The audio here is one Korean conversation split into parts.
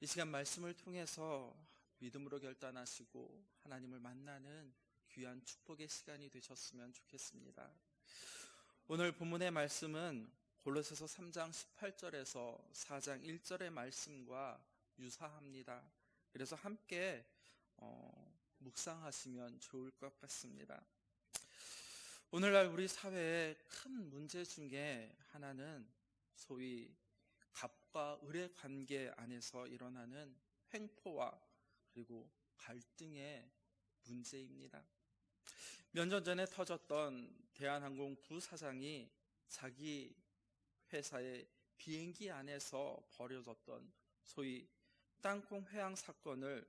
이 시간 말씀을 통해서 믿음으로 결단하시고 하나님을 만나는 귀한 축복의 시간이 되셨으면 좋겠습니다. 오늘 본문의 말씀은 골로새서 3장 18절에서 4장 1절의 말씀과 유사합니다. 그래서 함께 묵상하시면 좋을 것 같습니다. 오늘날 우리 사회의 큰 문제 중에 하나는 소위 갑과 을의 관계 안에서 일어나는 횡포와 그리고 갈등의 문제입니다. 몇 년 전에 터졌던 대한항공 부사장이 자기 회사의 비행기 안에서 벌어졌던 소위 땅콩 회항 사건을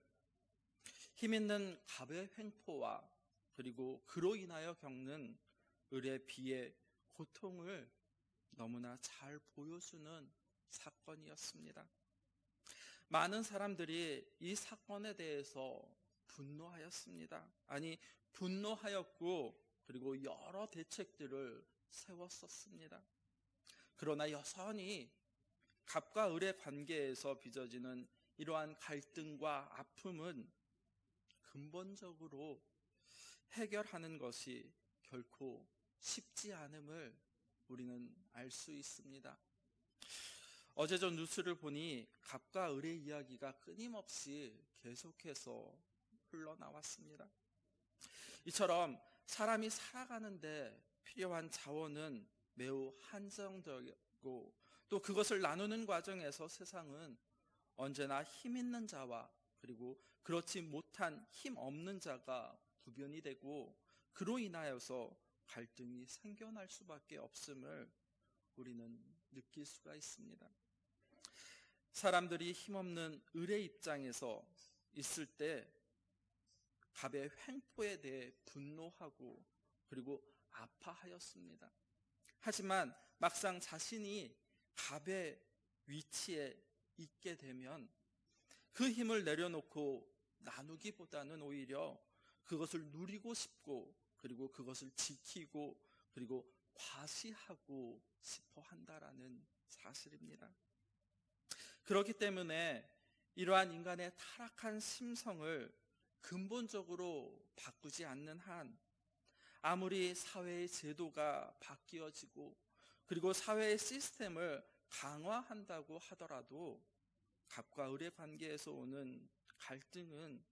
힘있는 갑의 횡포와 그리고 그로 인하여 겪는 을의 비의 고통을 너무나 잘 보여주는 사건이었습니다. 많은 사람들이 이 사건에 대해서 분노하였습니다. 아니, 분노하였고 그리고 여러 대책들을 세웠었습니다. 그러나 여전히 갑과 을의 관계에서 빚어지는 이러한 갈등과 아픔은 근본적으로 해결하는 것이 결코 쉽지 않음을 우리는 알 수 있습니다. 어제 전 뉴스를 보니 갑과 을의 이야기가 끊임없이 계속해서 흘러나왔습니다. 이처럼 사람이 살아가는데 필요한 자원은 매우 한정되고 또 그것을 나누는 과정에서 세상은 언제나 힘 있는 자와 그리고 그렇지 못한 힘 없는 자가 구별이 되고 그로 인하여서 갈등이 생겨날 수밖에 없음을 우리는 느낄 수가 있습니다. 사람들이 힘없는 을의 입장에서 있을 때 갑의 횡포에 대해 분노하고 그리고 아파하였습니다. 하지만 막상 자신이 갑의 위치에 있게 되면 그 힘을 내려놓고 나누기보다는 오히려 그것을 누리고 싶고 그리고 그것을 지키고 그리고 과시하고 싶어 한다라는 사실입니다. 그렇기 때문에 이러한 인간의 타락한 심성을 근본적으로 바꾸지 않는 한 아무리 사회의 제도가 바뀌어지고 그리고 사회의 시스템을 강화한다고 하더라도 갑과 을의 관계에서 오는 갈등은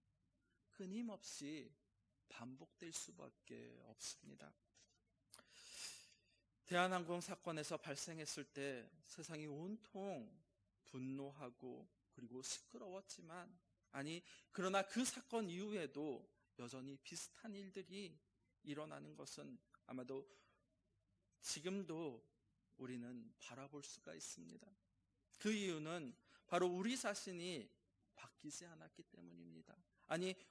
끊임없이 반복될 수밖에 없습니다. 대한항공 사건에서 발생했을 때 세상이 온통 분노하고 그리고 시끄러웠지만 그러나 그 사건 이후에도 여전히 비슷한 일들이 일어나는 것은 아마도 지금도 우리는 바라볼 수가 있습니다. 그 이유는 바로 우리 자신이 바뀌지 않았기 때문입니다.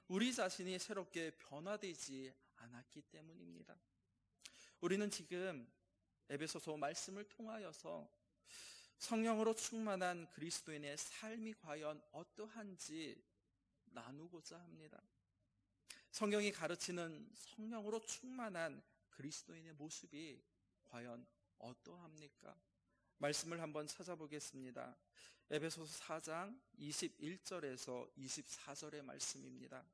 우리 자신이 새롭게 변화되지 않았기 때문입니다. 우리는 지금 에베소서 말씀을 통하여서 성령으로 충만한 그리스도인의 삶이 과연 어떠한지 나누고자 합니다. 성경이 가르치는 성령으로 충만한 그리스도인의 모습이 과연 어떠합니까? 말씀을 한번 찾아보겠습니다. 에베소서 4장 21절에서 24절의 말씀입니다.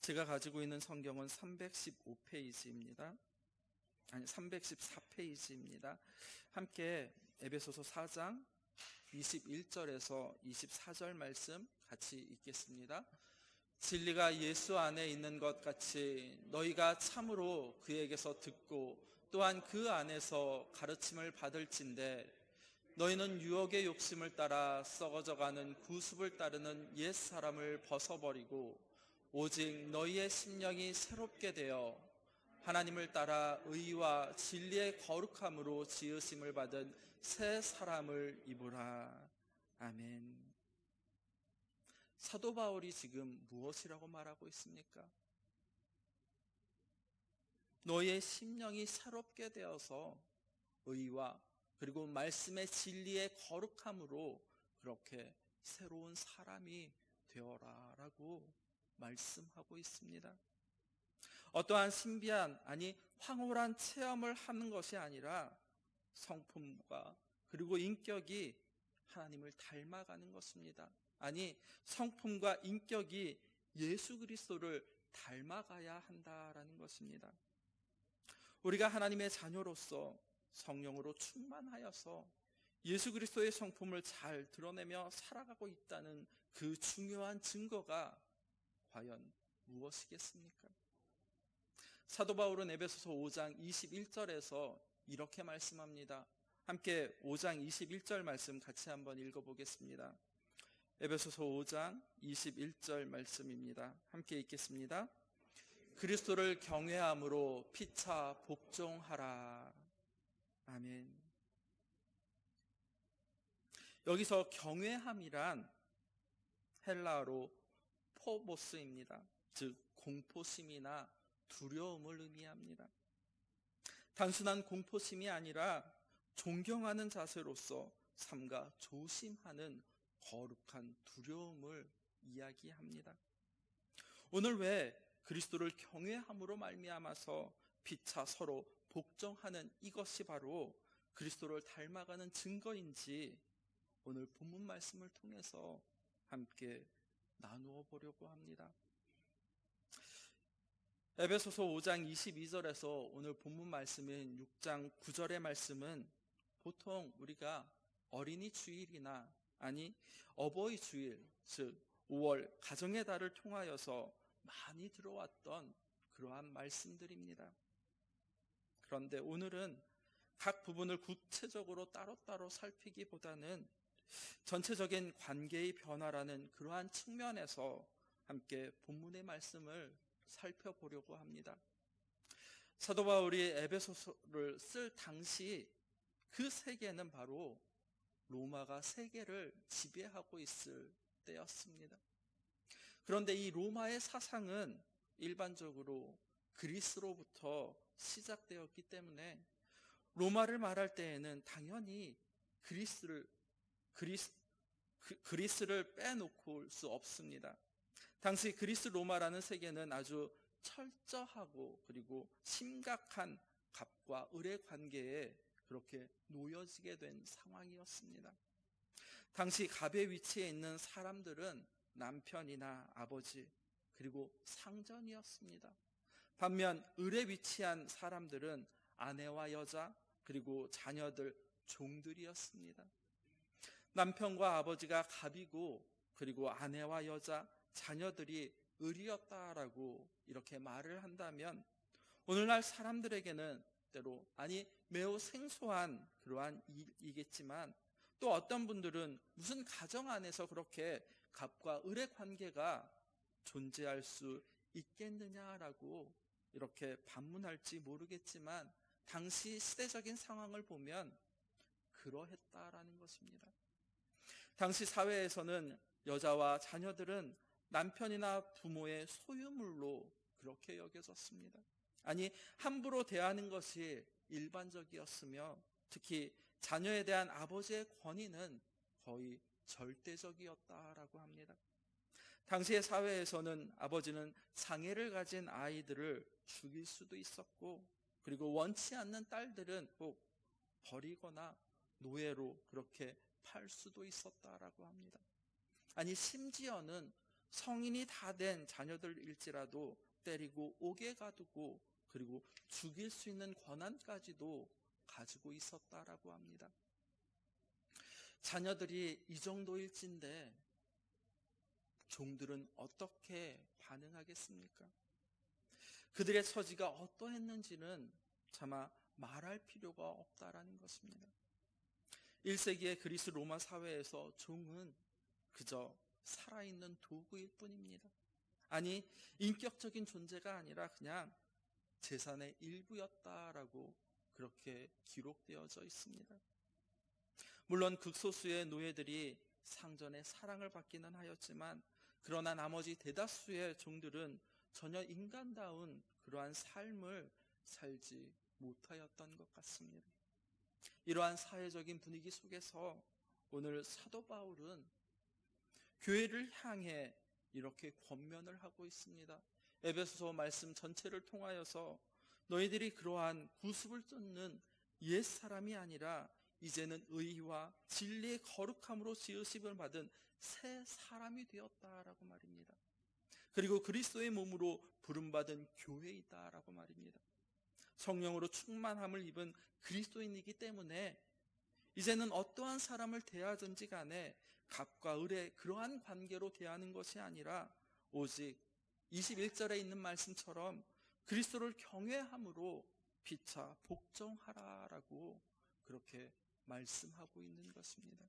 제가 가지고 있는 성경은 314페이지입니다. 함께 에베소서 4장 21절에서 24절 말씀 같이 읽겠습니다. 진리가 예수 안에 있는 것 같이 너희가 참으로 그에게서 듣고 또한 그 안에서 가르침을 받을진대 너희는 유혹의 욕심을 따라 썩어져가는 구습을 따르는 옛 사람을 벗어버리고 오직 너희의 심령이 새롭게 되어 하나님을 따라 의와 진리의 거룩함으로 지으심을 받은 새 사람을 입으라. 아멘. 사도 바울이 지금 무엇이라고 말하고 있습니까? 너희의 심령이 새롭게 되어서 의와 그리고 말씀의 진리의 거룩함으로 그렇게 새로운 사람이 되어라 라고 말씀하고 있습니다. 어떠한 신비한 황홀한 체험을 하는 것이 아니라 성품과 그리고 인격이 하나님을 닮아가는 것입니다. 아니, 성품과 인격이 예수 그리스도를 닮아가야 한다라는 것입니다. 우리가 하나님의 자녀로서 성령으로 충만하여서 예수 그리스도의 성품을 잘 드러내며 살아가고 있다는 그 중요한 증거가 과연 무엇이겠습니까? 사도 바울은 에베소서 5장 21절에서 이렇게 말씀합니다. 함께 5장 21절 말씀 같이 한번 읽어보겠습니다. 에베소서 5장 21절 말씀입니다. 함께 읽겠습니다. 그리스도를 경외함으로 피차 복종하라. 아멘. 여기서 경외함이란 헬라어로 포보스입니다. 즉 공포심이나 두려움을 의미합니다. 단순한 공포심이 아니라 존경하는 자세로서 삼가 조심하는 거룩한 두려움을 이야기합니다. 오늘 왜 그리스도를 경외함으로 말미암아서 피차 서로 복종하는 이것이 바로 그리스도를 닮아가는 증거인지 오늘 본문 말씀을 통해서 함께 나누어 보려고 합니다. 에베소서 5장 22절에서 오늘 본문 말씀인 6장 9절의 말씀은 보통 우리가 어린이 주일이나 아니 어버이 주일, 즉 5월 가정의 달을 통하여서 많이 들어왔던 그러한 말씀들입니다. 그런데 오늘은 각 부분을 구체적으로 따로따로 살피기보다는 전체적인 관계의 변화라는 그러한 측면에서 함께 본문의 말씀을 살펴보려고 합니다. 사도 바울이 에베소서를 쓸 당시 그 세계는 바로 로마가 세계를 지배하고 있을 때였습니다. 그런데 이 로마의 사상은 일반적으로 그리스로부터 시작되었기 때문에 로마를 말할 때에는 당연히 그리스를 빼놓고 올 수 없습니다. 당시 그리스 로마라는 세계는 아주 철저하고 그리고 심각한 갑과 을의 관계에 그렇게 놓여지게 된 상황이었습니다. 당시 갑의 위치에 있는 사람들은 남편이나 아버지 그리고 상전이었습니다. 반면 을에 위치한 사람들은 아내와 여자 그리고 자녀들, 종들이었습니다. 남편과 아버지가 갑이고 그리고 아내와 여자, 자녀들이 을이었다라고 이렇게 말을 한다면 오늘날 사람들에게는 때로 아니 매우 생소한 그러한 일이겠지만 또 어떤 분들은 무슨 가정 안에서 그렇게 갑과 을의 관계가 존재할 수 있겠느냐라고 이렇게 반문할지 모르겠지만 당시 시대적인 상황을 보면 그러했다라는 것입니다. 당시 사회에서는 여자와 자녀들은 남편이나 부모의 소유물로 그렇게 여겨졌습니다. 아니 함부로 대하는 것이 일반적이었으며 특히 자녀에 대한 아버지의 권위는 거의 절대적이었다라고 합니다. 당시의 사회에서는 아버지는 장애를 가진 아이들을 죽일 수도 있었고 그리고 원치 않는 딸들은 꼭 버리거나 노예로 그렇게 팔 수도 있었다라고 합니다. 아니 심지어는 성인이 다 된 자녀들일지라도 때리고 옥에 가두고 그리고 죽일 수 있는 권한까지도 가지고 있었다라고 합니다. 자녀들이 이 정도일진데 종들은 어떻게 반응하겠습니까? 그들의 처지가 어떠했는지는 차마 말할 필요가 없다라는 것입니다. 1세기의 그리스 로마 사회에서 종은 그저 살아있는 도구일 뿐입니다. 아니 인격적인 존재가 아니라 그냥 재산의 일부였다라고 그렇게 기록되어져 있습니다. 물론 극소수의 노예들이 상전의 사랑을 받기는 하였지만 그러나 나머지 대다수의 종들은 전혀 인간다운 그러한 삶을 살지 못하였던 것 같습니다. 이러한 사회적인 분위기 속에서 오늘 사도 바울은 교회를 향해 이렇게 권면을 하고 있습니다. 에베소서 말씀 전체를 통하여서 너희들이 그러한 구습을 쫓는 옛사람이 아니라 이제는 의와 진리의 거룩함으로 지으심을 받은 새 사람이 되었다라고 말입니다. 그리고 그리스도의 몸으로 부름받은 교회이다라고 말입니다. 성령으로 충만함을 입은 그리스도인이기 때문에 이제는 어떠한 사람을 대하든지 간에 갑과 을의 그러한 관계로 대하는 것이 아니라 오직 21절에 있는 말씀처럼 그리스도를 경외함으로 피차 복종하라라고 그렇게 말씀하고 있는 것입니다.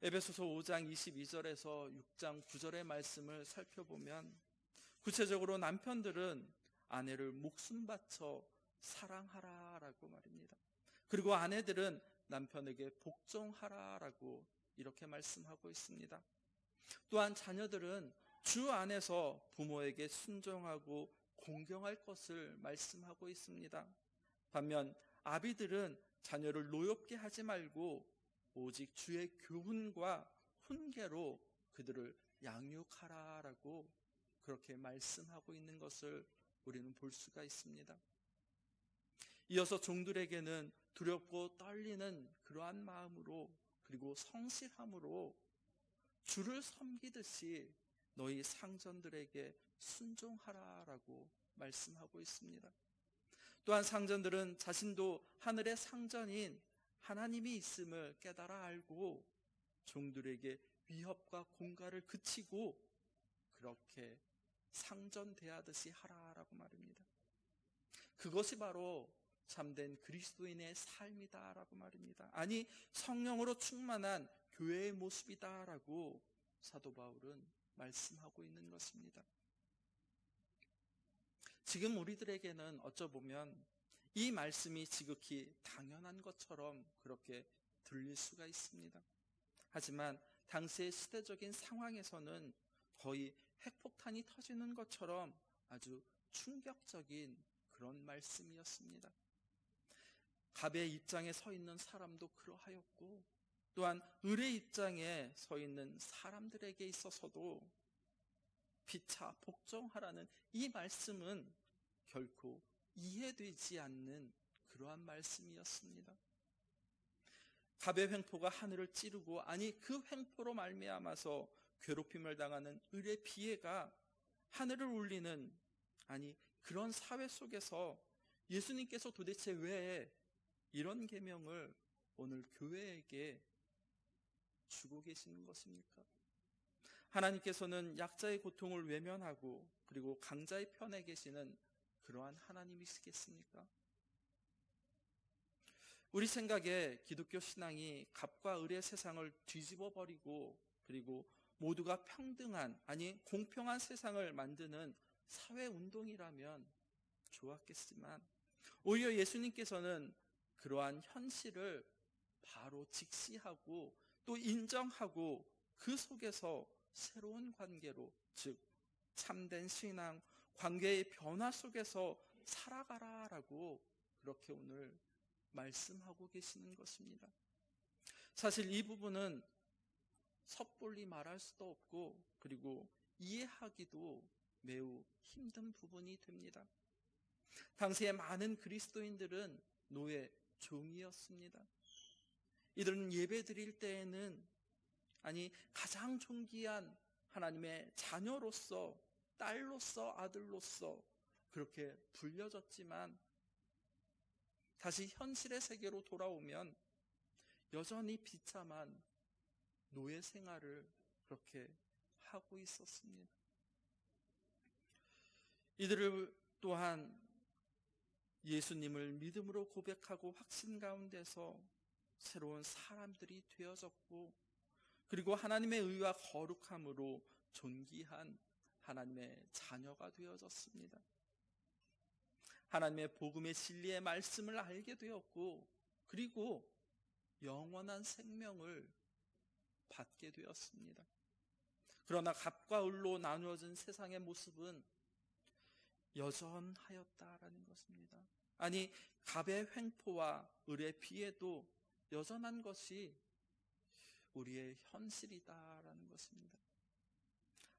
에베소서 5장 22절에서 6장 9절의 말씀을 살펴보면 구체적으로 남편들은 아내를 목숨 바쳐 사랑하라라고 말입니다. 그리고 아내들은 남편에게 복종하라라고 이렇게 말씀하고 있습니다. 또한 자녀들은 주 안에서 부모에게 순종하고 공경할 것을 말씀하고 있습니다. 반면 아비들은 자녀를 노엽게 하지 말고 오직 주의 교훈과 훈계로 그들을 양육하라라고 그렇게 말씀하고 있는 것을 우리는 볼 수가 있습니다. 이어서 종들에게는 두렵고 떨리는 그러한 마음으로 그리고 성실함으로 주를 섬기듯이 너희 상전들에게 순종하라라고 말씀하고 있습니다. 또한 상전들은 자신도 하늘의 상전인 하나님이 있음을 깨달아 알고 종들에게 위협과 공갈을 그치고 그렇게 상전 대하듯이 하라라고 말입니다. 그것이 바로 참된 그리스도인의 삶이다라고 말입니다. 아니, 성령으로 충만한 교회의 모습이다라고 사도 바울은 말씀하고 있는 것입니다. 지금 우리들에게는 어쩌보면 이 말씀이 지극히 당연한 것처럼 그렇게 들릴 수가 있습니다. 하지만 당시의 시대적인 상황에서는 거의 핵폭탄이 터지는 것처럼 아주 충격적인 그런 말씀이었습니다. 갑의 입장에 서 있는 사람도 그러하였고 또한 을의 입장에 서 있는 사람들에게 있어서도 피차 복종하라는 이 말씀은 결코 이해되지 않는 그러한 말씀이었습니다. 갑의 횡포가 하늘을 찌르고 아니 그 횡포로 말미암아서 괴롭힘을 당하는 을의 비애가 하늘을 울리는 아니 그런 사회 속에서 예수님께서 도대체 왜 이런 계명을 오늘 교회에게 주고 계시는 것입니까? 하나님께서는 약자의 고통을 외면하고 그리고 강자의 편에 계시는 그러한 하나님이시겠습니까? 우리 생각에 기독교 신앙이 갑과 을의 세상을 뒤집어 버리고 그리고 모두가 평등한 아니 공평한 세상을 만드는 사회운동이라면 좋았겠지만 오히려 예수님께서는 그러한 현실을 바로 직시하고 또 인정하고 그 속에서 새로운 관계로 즉 참된 신앙 관계의 변화 속에서 살아가라라고 그렇게 오늘 말씀하고 계시는 것입니다. 사실 이 부분은 섣불리 말할 수도 없고 그리고 이해하기도 매우 힘든 부분이 됩니다. 당시에 많은 그리스도인들은 노예 종이었습니다. 이들은 예배 드릴 때에는 아니 가장 존귀한 하나님의 자녀로서 딸로서 아들로서 그렇게 불려졌지만 다시 현실의 세계로 돌아오면 여전히 비참한 노예 생활을 그렇게 하고 있었습니다. 이들을 또한 예수님을 믿음으로 고백하고 확신 가운데서 새로운 사람들이 되어졌고 그리고 하나님의 의와 거룩함으로 존귀한 하나님의 자녀가 되어졌습니다. 하나님의 복음의 진리의 말씀을 알게 되었고 그리고 영원한 생명을 받게 되었습니다. 그러나 갑과 을로 나누어진 세상의 모습은 여전하였다라는 것입니다. 아니 갑의 횡포와 을의 비애도 여전한 것이 우리의 현실이다라는 것입니다.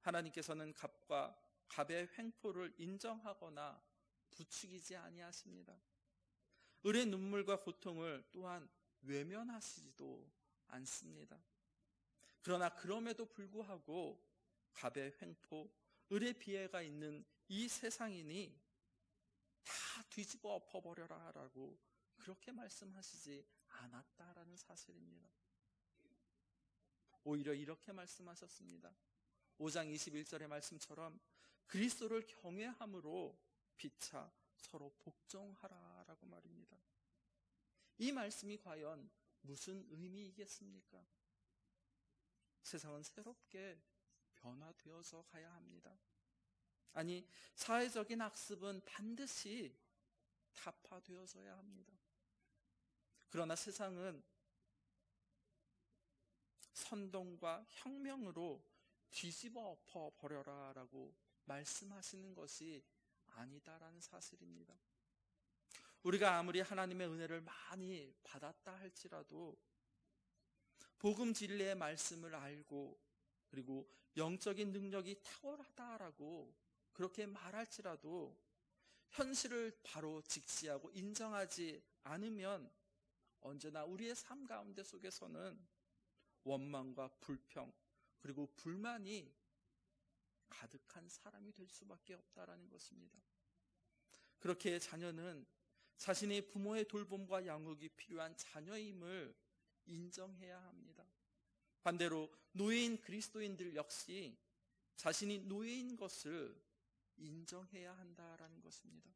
하나님께서는 갑의 횡포를 인정하거나 부추기지 아니하십니다. 을의 눈물과 고통을 또한 외면하시지도 않습니다. 그러나 그럼에도 불구하고 갑의 횡포, 을의 비애가 있는 이 세상이니 다 뒤집어 엎어버려라 라고 그렇게 말씀하시지 않았다라는 사실입니다. 오히려 이렇게 말씀하셨습니다. 5장 21절의 말씀처럼 그리스도를 경외함으로 피차 서로 복종하라 라고 말입니다. 이 말씀이 과연 무슨 의미이겠습니까? 세상은 새롭게 변화되어서 가야 합니다. 아니, 사회적인 악습은 반드시 타파되어져야 합니다. 그러나 세상은 선동과 혁명으로 뒤집어 엎어 버려라 라고 말씀하시는 것이 아니다라는 사실입니다. 우리가 아무리 하나님의 은혜를 많이 받았다 할지라도 복음 진리의 말씀을 알고 그리고 영적인 능력이 탁월하다라고 그렇게 말할지라도 현실을 바로 직시하고 인정하지 않으면 언제나 우리의 삶 가운데 속에서는 원망과 불평 그리고 불만이 가득한 사람이 될 수밖에 없다라는 것입니다. 그렇게 자녀는 자신이 부모의 돌봄과 양육이 필요한 자녀임을 인정해야 합니다. 반대로 노예인 그리스도인들 역시 자신이 노예인 것을 인정해야 한다라는 것입니다.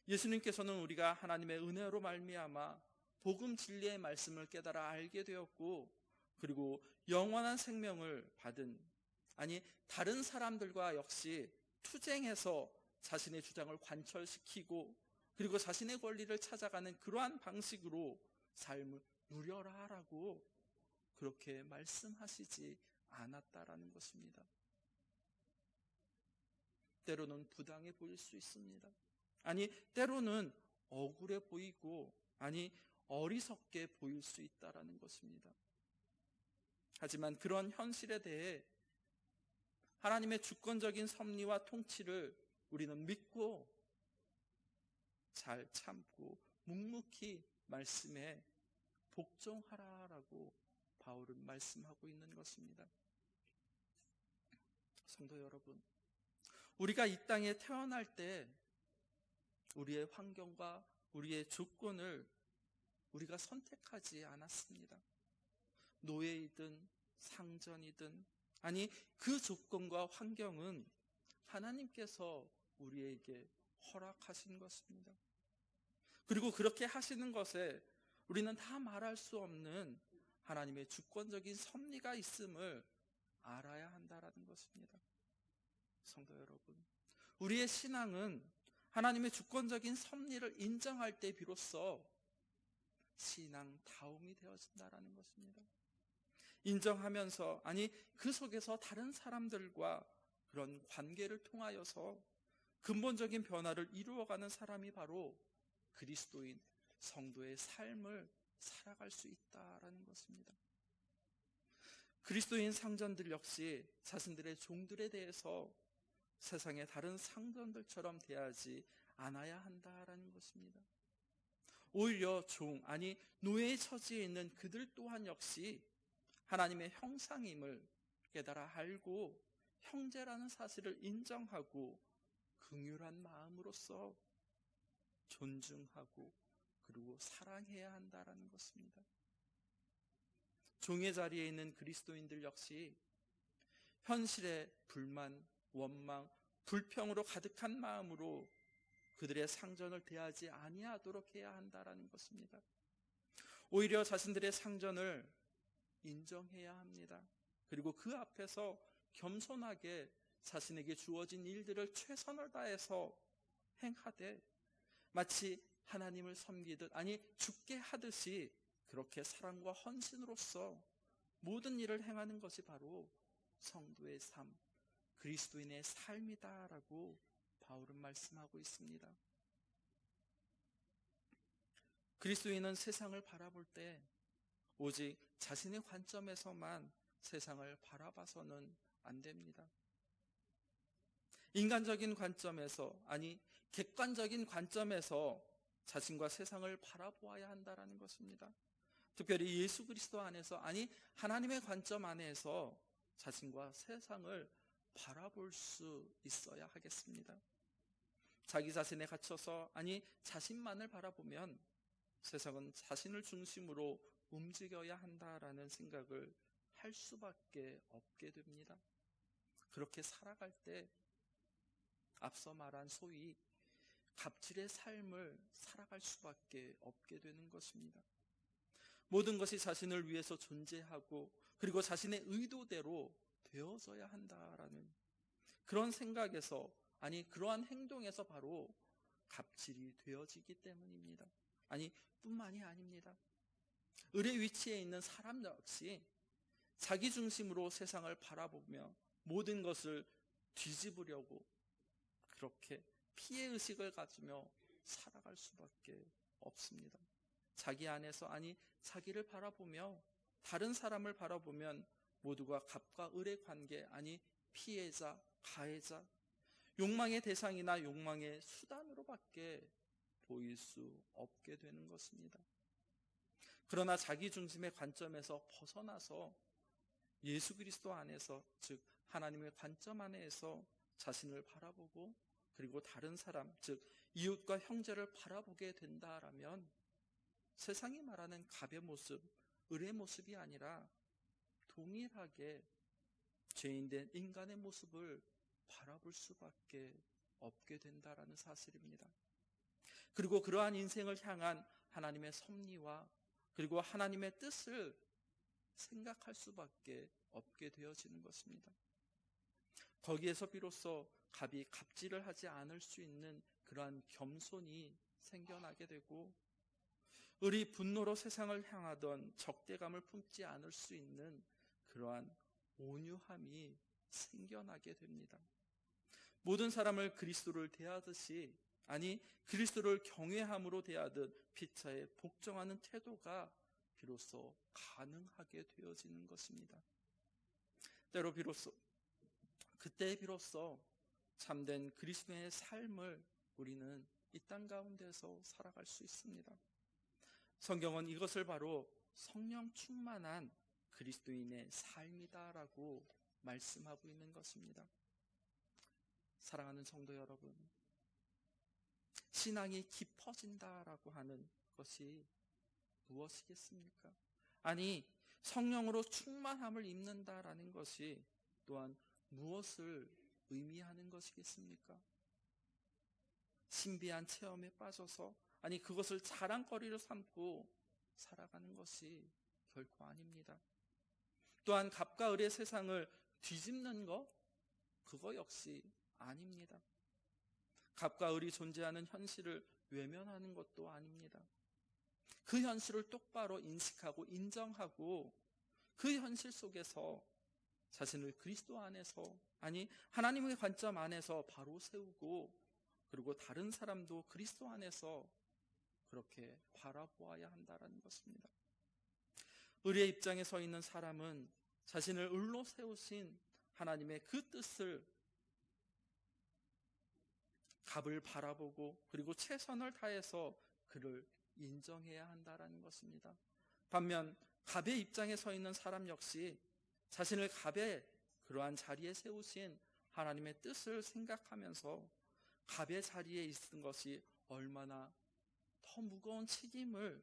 예수님께서는 우리가 하나님의 은혜로 말미암아 복음 진리의 말씀을 깨달아 알게 되었고 그리고 영원한 생명을 받은 다른 사람들과 역시 투쟁해서 자신의 주장을 관철시키고 그리고 자신의 권리를 찾아가는 그러한 방식으로 삶을 누려라라고 그렇게 말씀하시지 않았다라는 것입니다. 때로는 부당해 보일 수 있습니다. 때로는 억울해 보이고 어리석게 보일 수 있다라는 것입니다. 하지만 그런 현실에 대해 하나님의 주권적인 섭리와 통치를 우리는 믿고 잘 참고 묵묵히 말씀에 복종하라라고 바울은 말씀하고 있는 것입니다. 성도 여러분, 우리가 이 땅에 태어날 때 우리의 환경과 우리의 조건을 우리가 선택하지 않았습니다. 노예이든 상전이든 그 조건과 환경은 하나님께서 우리에게 허락하신 것입니다. 그리고 그렇게 하시는 것에 우리는 다 말할 수 없는 하나님의 주권적인 섭리가 있음을 알아야 한다라는 것입니다. 성도 여러분, 우리의 신앙은 하나님의 주권적인 섭리를 인정할 때 비로소 신앙다움이 되어진다라는 것입니다. 인정하면서 그 속에서 다른 사람들과 그런 관계를 통하여서 근본적인 변화를 이루어가는 사람이 바로 그리스도인 성도의 삶을 살아갈 수 있다라는 것입니다. 그리스도인 상전들 역시 자신들의 종들에 대해서 세상의 다른 상전들처럼 대하지 않아야 한다라는 것입니다. 오히려 노예의 처지에 있는 그들 또한 역시 하나님의 형상임을 깨달아 알고 형제라는 사실을 인정하고 긍휼한 마음으로써 존중하고 그리고 사랑해야 한다라는 것입니다. 종의 자리에 있는 그리스도인들 역시 현실의 불만, 원망, 불평으로 가득한 마음으로 그들의 상전을 대하지 아니하도록 해야 한다라는 것입니다. 오히려 자신들의 상전을 인정해야 합니다. 그리고 그 앞에서 겸손하게 자신에게 주어진 일들을 최선을 다해서 행하되 마치 하나님을 섬기듯 죽게 하듯이 그렇게 사랑과 헌신으로서 모든 일을 행하는 것이 바로 성도의 삶, 그리스도인의 삶이다라고 바울은 말씀하고 있습니다. 그리스도인은 세상을 바라볼 때 오직 자신의 관점에서만 세상을 바라봐서는 안 됩니다. 인간적인 관점에서 객관적인 관점에서 자신과 세상을 바라보아야 한다라는 것입니다. 특별히 예수 그리스도 안에서, 아니 하나님의 관점 안에서 자신과 세상을 바라볼 수 있어야 하겠습니다. 자기 자신에 갇혀서, 아니 자신만을 바라보면 세상은 자신을 중심으로 움직여야 한다라는 생각을 할 수밖에 없게 됩니다. 그렇게 살아갈 때 앞서 말한 소위 갑질의 삶을 살아갈 수밖에 없게 되는 것입니다. 모든 것이 자신을 위해서 존재하고 그리고 자신의 의도대로 되어져야 한다라는 그런 생각에서, 아니 그러한 행동에서 바로 갑질이 되어지기 때문입니다. 아니 뿐만이 아닙니다. 을의 위치에 있는 사람 역시 자기 중심으로 세상을 바라보며 모든 것을 뒤집으려고 그렇게 피해의식을 가지며 살아갈 수밖에 없습니다. 자기 안에서, 아니 자기를 바라보며 다른 사람을 바라보면 모두가 갑과 을의 관계, 아니 피해자, 가해자, 욕망의 대상이나 욕망의 수단으로밖에 보일 수 없게 되는 것입니다. 그러나 자기 중심의 관점에서 벗어나서 예수 그리스도 안에서, 즉 하나님의 관점 안에서 자신을 바라보고 그리고 다른 사람, 즉 이웃과 형제를 바라보게 된다라면 세상이 말하는 갑의 모습, 을의 모습이 아니라 동일하게 죄인된 인간의 모습을 바라볼 수밖에 없게 된다라는 사실입니다. 그리고 그러한 인생을 향한 하나님의 섭리와 그리고 하나님의 뜻을 생각할 수밖에 없게 되어지는 것입니다. 거기에서 비로소 갑이 갑질을 하지 않을 수 있는 그러한 겸손이 생겨나게 되고, 을이 분노로 세상을 향하던 적대감을 품지 않을 수 있는 그러한 온유함이 생겨나게 됩니다. 모든 사람을 그리스도를 대하듯이, 아니 그리스도를 경외함으로 대하듯 피차에 복종하는 태도가 비로소 가능하게 되어지는 것입니다. 때로 비로소, 그때 비로소 참된 그리스도의 삶을 우리는 이 땅 가운데서 살아갈 수 있습니다. 성경은 이것을 바로 성령 충만한 그리스도인의 삶이다라고 말씀하고 있는 것입니다. 사랑하는 성도 여러분, 신앙이 깊어진다라고 하는 것이 무엇이겠습니까? 아니 성령으로 충만함을 입는다라는 것이 또한 무엇을 의미하는 것이겠습니까? 신비한 체험에 빠져서, 아니 그것을 자랑거리로 삼고 살아가는 것이 결코 아닙니다. 또한 갑과 을의 세상을 뒤집는 것, 그거 역시 아닙니다. 갑과 을이 존재하는 현실을 외면하는 것도 아닙니다. 그 현실을 똑바로 인식하고 인정하고 그 현실 속에서 자신을 그리스도 안에서, 아니 하나님의 관점 안에서 바로 세우고 그리고 다른 사람도 그리스도 안에서 그렇게 바라보아야 한다는 것입니다. 을의 입장에 서 있는 사람은 자신을 을로 세우신 하나님의 그 뜻을 갑을 바라보고 그리고 최선을 다해서 그를 인정해야 한다는 것입니다. 반면 갑의 입장에 서 있는 사람 역시 자신을 갑의 그러한 자리에 세우신 하나님의 뜻을 생각하면서 갑의 자리에 있는 것이 얼마나 더 무거운 책임을,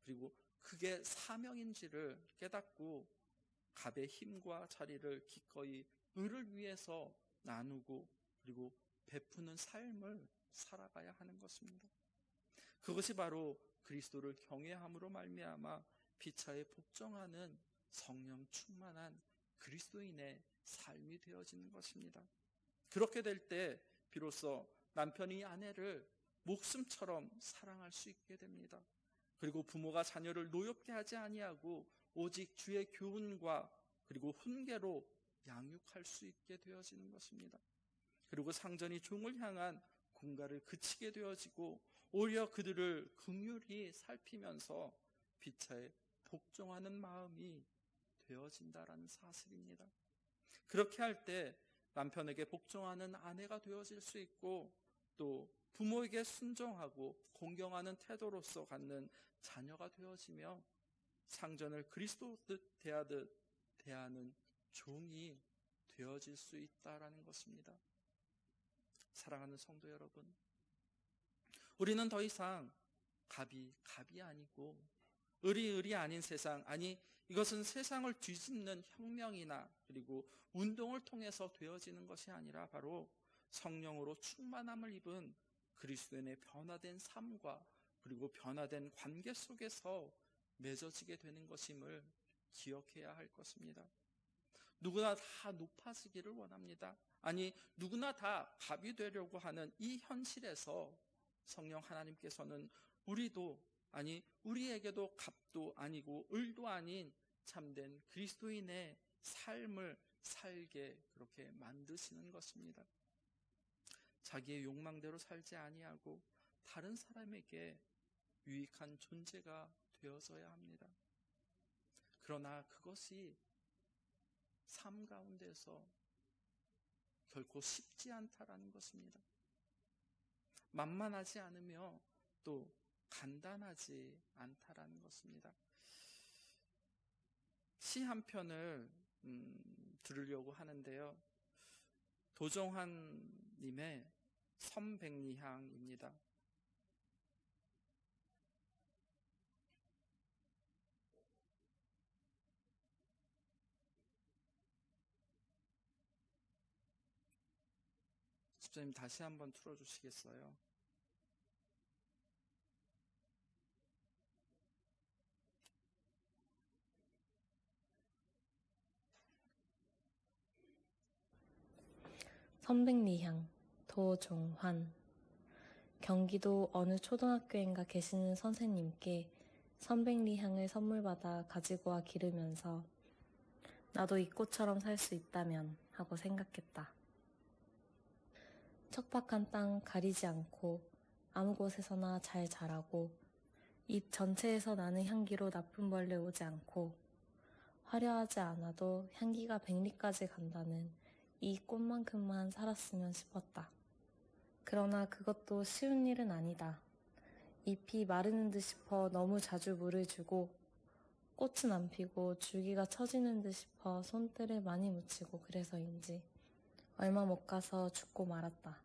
그리고 그게 사명인지를 깨닫고 갑의 힘과 자리를 기꺼이 을을 위해서 나누고 그리고 베푸는 삶을 살아가야 하는 것입니다. 그것이 바로 그리스도를 경외함으로 말미암아 피차에 복종하는 성령 충만한 그리스도인의 삶이 되어지는 것입니다. 그렇게 될 때 비로소 남편이 아내를 목숨처럼 사랑할 수 있게 됩니다. 그리고 부모가 자녀를 노엽게 하지 아니하고 오직 주의 교훈과 그리고 훈계로 양육할 수 있게 되어지는 것입니다. 그리고 상전이 종을 향한 군가를 그치게 되어지고 오히려 그들을 긍휼히 살피면서 피차에 복종하는 마음이 되어진다라는 사실입니다. 그렇게 할 때 남편에게 복종하는 아내가 되어질 수 있고 또 부모에게 순종하고 공경하는 태도로서 갖는 자녀가 되어지며 상전을 그리스도듯 대하듯 대하는 종이 되어질 수 있다라는 것입니다. 사랑하는 성도 여러분, 우리는 더 이상 갑이 아니고 을이 아닌 세상, 아니 이것은 세상을 뒤집는 혁명이나 그리고 운동을 통해서 되어지는 것이 아니라 바로 성령으로 충만함을 입은 그리스도인의 변화된 삶과 그리고 변화된 관계 속에서 맺어지게 되는 것임을 기억해야 할 것입니다. 누구나 다 높아지기를 원합니다. 아니 누구나 다 갑이 되려고 하는 이 현실에서 성령 하나님께서는 우리에게도 갑도 아니고 을도 아닌 참된 그리스도인의 삶을 살게 그렇게 만드시는 것입니다. 자기의 욕망대로 살지 아니하고 다른 사람에게 유익한 존재가 되어져야 합니다. 그러나 그것이 삶 가운데서 결코 쉽지 않다라는 것입니다. 만만하지 않으며 또 간단하지 않다라는 것입니다. 시 한 편을 들으려고 하는데요. 도정환 님의 섬백리향입니다. 집사님 다시 한번 틀어주시겠어요? 섬백리향 도종환. 경기도 어느 초등학교인가 계시는 선생님께 섬백리향을 선물받아 가지고 와 기르면서 나도 이 꽃처럼 살 수 있다면 하고 생각했다. 척박한 땅 가리지 않고 아무 곳에서나 잘 자라고 잎 전체에서 나는 향기로 나쁜 벌레 오지 않고 화려하지 않아도 향기가 100리까지 간다는 이 꽃만큼만 살았으면 싶었다. 그러나 그것도 쉬운 일은 아니다. 잎이 마르는 듯 싶어 너무 자주 물을 주고 꽃은 안 피고 줄기가 처지는 듯 싶어 손때를 많이 묻히고 그래서인지 얼마 못 가서 죽고 말았다.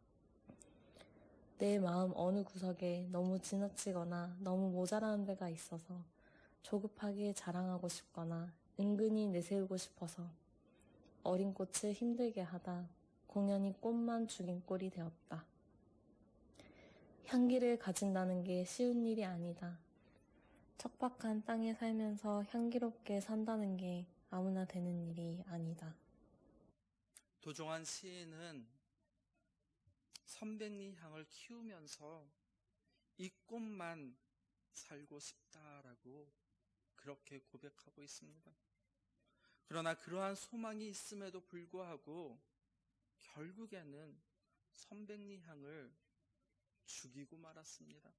내 마음 어느 구석에 너무 지나치거나 너무 모자라는 데가 있어서 조급하게 자랑하고 싶거나 은근히 내세우고 싶어서 어린 꽃을 힘들게 하다 공연히 꽃만 죽인 꼴이 되었다. 향기를 가진다는 게 쉬운 일이 아니다. 척박한 땅에 살면서 향기롭게 산다는 게 아무나 되는 일이 아니다. 도종환 시인은 섬백리향을 키우면서 이 꽃만 살고 싶다라고 그렇게 고백하고 있습니다. 그러나 그러한 소망이 있음에도 불구하고 결국에는 섬백리향을 죽이고 말았습니다.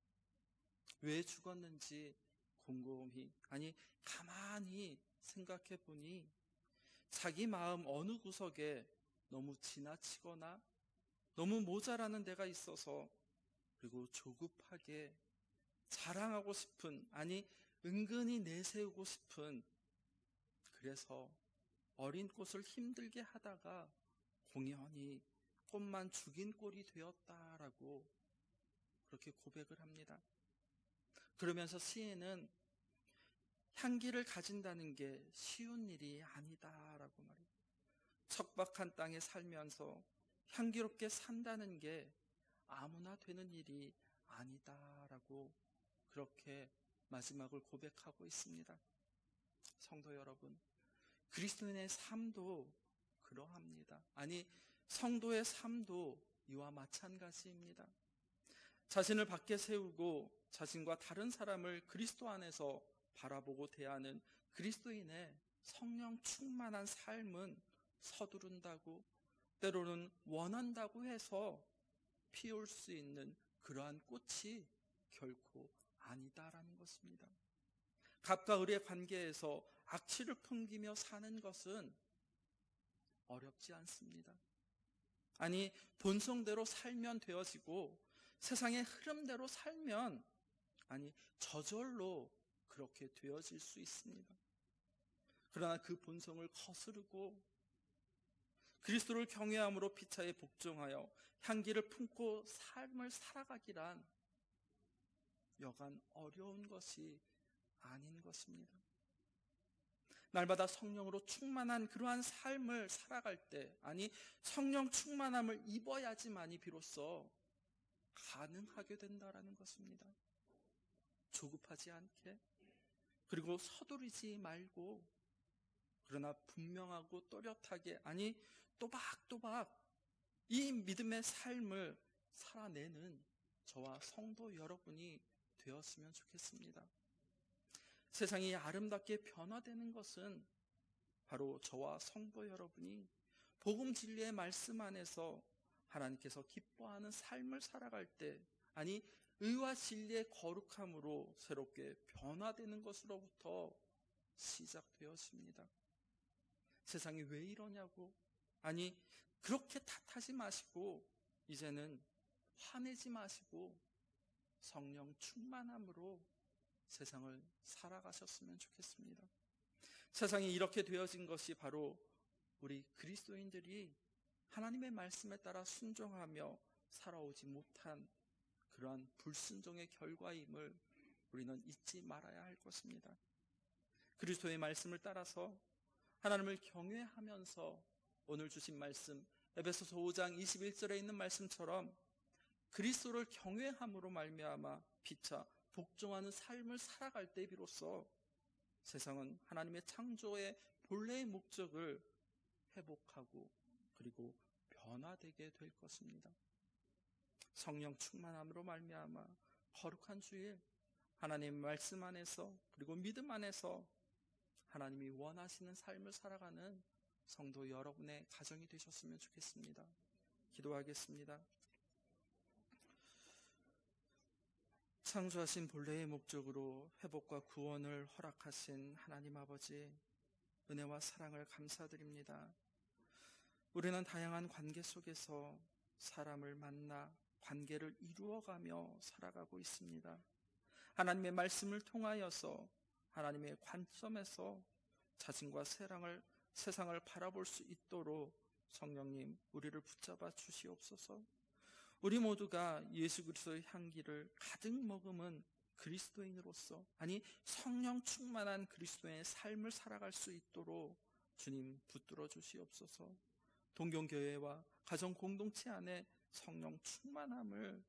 왜 죽었는지 가만히 생각해 보니 자기 마음 어느 구석에 너무 지나치거나 너무 모자라는 데가 있어서 그리고 조급하게 자랑하고 싶은, 은근히 내세우고 싶은, 그래서 어린 꽃을 힘들게 하다가 공연히 꽃만 죽인 꼴이 되었다라고 그렇게 고백을 합니다. 그러면서 시인은 향기를 가진다는 게 쉬운 일이 아니다라고 말해요. 척박한 땅에 살면서 향기롭게 산다는 게 아무나 되는 일이 아니다라고 그렇게 마지막을 고백하고 있습니다. 성도 여러분, 그리스도인의 삶도 그러합니다. 성도의 삶도 이와 마찬가지입니다. 자신을 밖에 세우고 자신과 다른 사람을 그리스도 안에서 바라보고 대하는 그리스도인의 성령 충만한 삶은 서두른다고, 때로는 원한다고 해서 피울 수 있는 그러한 꽃이 결코 아니다라는 것입니다. 갑과 을의 관계에서 악취를 풍기며 사는 것은 어렵지 않습니다. 본성대로 살면 되어지고 세상의 흐름대로 살면 저절로 그렇게 되어질 수 있습니다. 그러나 그 본성을 거스르고 그리스도를 경외함으로 피차에 복종하여 향기를 품고 삶을 살아가기란 여간 어려운 것이 아닌 것입니다. 날마다 성령으로 충만한 그러한 삶을 살아갈 때, 성령 충만함을 입어야지만이 비로소 가능하게 된다라는 것입니다. 조급하지 않게, 그리고 서두르지 말고, 그러나 분명하고 또렷하게, 또박또박 이 믿음의 삶을 살아내는 저와 성도 여러분이 되었으면 좋겠습니다. 세상이 아름답게 변화되는 것은 바로 저와 성도 여러분이 복음 진리의 말씀 안에서 하나님께서 기뻐하는 삶을 살아갈 때, 의와 진리의 거룩함으로 새롭게 변화되는 것으로부터 시작되었습니다. 세상이 왜 이러냐고, 그렇게 탓하지 마시고 이제는 화내지 마시고 성령 충만함으로 세상을 살아가셨으면 좋겠습니다. 세상이 이렇게 되어진 것이 바로 우리 그리스도인들이 하나님의 말씀에 따라 순종하며 살아오지 못한 그러한 불순종의 결과임을 우리는 잊지 말아야 할 것입니다. 그리스도의 말씀을 따라서 하나님을 경외하면서 오늘 주신 말씀 에베소서 5장 21절에 있는 말씀처럼 그리스도를 경외함으로 말미암아 피차 복종하는 삶을 살아갈 때 비로소 세상은 하나님의 창조의 본래의 목적을 회복하고 그리고 변화되게 될 것입니다. 성령 충만함으로 말미암아 거룩한 주일 하나님의 말씀 안에서 그리고 믿음 안에서 하나님이 원하시는 삶을 살아가는 성도 여러분의 가정이 되셨으면 좋겠습니다. 기도하겠습니다. 창조하신 본래의 목적으로 회복과 구원을 허락하신 하나님 아버지, 은혜와 사랑을 감사드립니다. 우리는 다양한 관계 속에서 사람을 만나 관계를 이루어가며 살아가고 있습니다. 하나님의 말씀을 통하여서 하나님의 관점에서 자신과 세상을 바라볼 수 있도록 성령님 우리를 붙잡아 주시옵소서. 우리 모두가 예수 그리스도의 향기를 가득 머금은 그리스도인으로서 성령 충만한 그리스도의 삶을 살아갈 수 있도록 주님 붙들어 주시옵소서. 동경교회와 가정 공동체 안에 성령 충만함을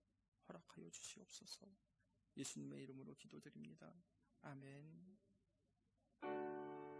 허락하여 주시옵소서. 예수님의 이름으로 기도드립니다. 아멘.